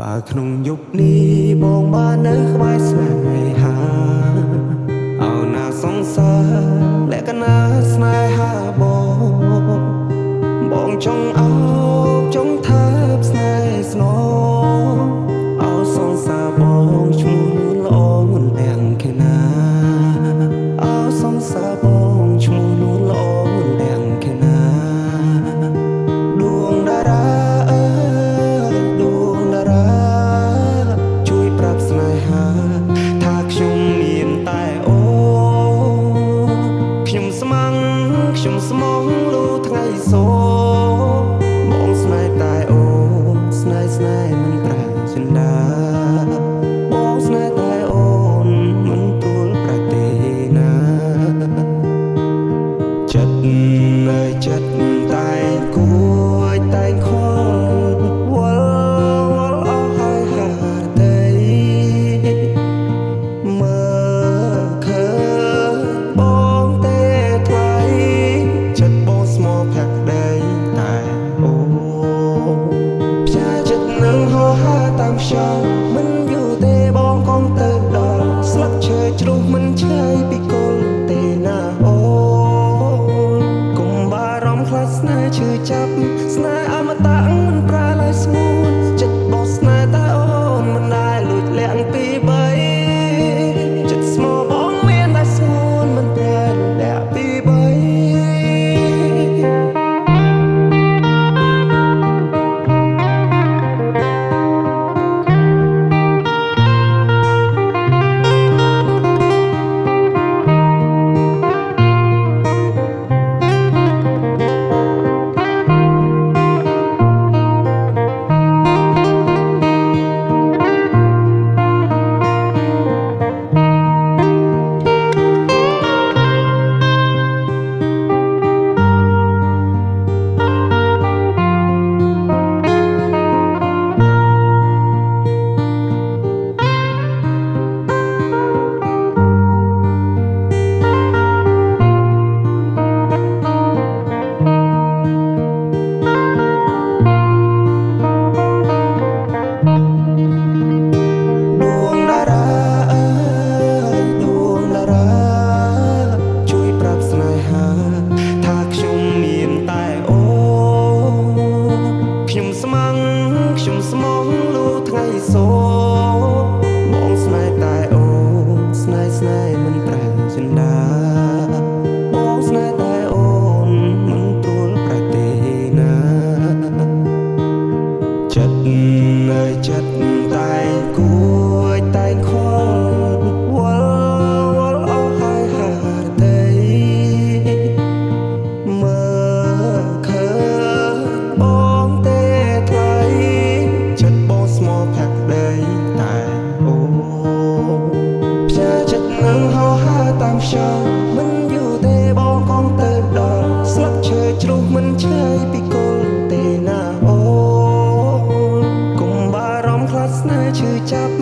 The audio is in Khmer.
បើក្នុងយុគនេះបងបាននៅក្បែរស្នេហាអោណាសង្សារលក្ខណៈស្នេហាបងចង់អោបចង់ថើបស្នេហ៍ស្នងអោសង្សារបងឈ្មោះល្អទាំងគេណាអោសង្សារបងឈ្មោះល្អទាំងគេណាដួងតារាស្នេហាថាខ្ញុំមានតែអូខ្ញុំស្មងខ្ញុំស្មងលូថ្ងៃសូបងស្នេហ៍តែអូស្នេហ៍មិនប្រែចិន្តាបងស្នេហ៍តែអូនមិនទួលប្រែទេណាចិត្តនៅចិត្តតែគួយតែខលវល់អស់ហើយហាតែមើលឃើញបងទេថ្លៃចិត្តបងស្មោះផាក់ដីតែអូផ្សាចិត្តនឹងហោហាតាមខ្យល់មិនយូរទេបងកុំទៅដល់ស្លឹកឈើជ្រុះមិនឆ្ងាយពីគល់ទេណាអូកុំបារម្ភខ្លាចស្នេហ៍ឈឺចាប់ស្នេហ៍អមតៈមិនប្រែឡើយស្ងួនចិត្តបងស្នេហ៍តែអូនមិនដែលលួចលាក់ពីបីចិត្តស្មោះបងមានតែស្ងួនមិនប្រែលាក់ពីបីខ្ញុំស្មងលូថ្ងៃសូបងស្នេហ៍តែអូស្នេហ៍មិនប្រែចិន្តាបងស្នេហ៍តែអូនមិនទួលប្រែទេណាចិត្តនៅចិត្តតែគួយតែខលវល់អស់ហើយហាតែមើលឃើញបងទេថ្លៃចិត្តបងស្មោះផាក់ដីតែអូផ្សាចិត្តនឹងហោហាតាមខ្យល់មិនយូរទេបងកុំទៅដល់ស្លឹកឈើជ្រុះមិនឆ្ងាយពីគល់ទេណាអូកុំបារម្ភខ្លាចស្នេហ៍ឈឺចាប់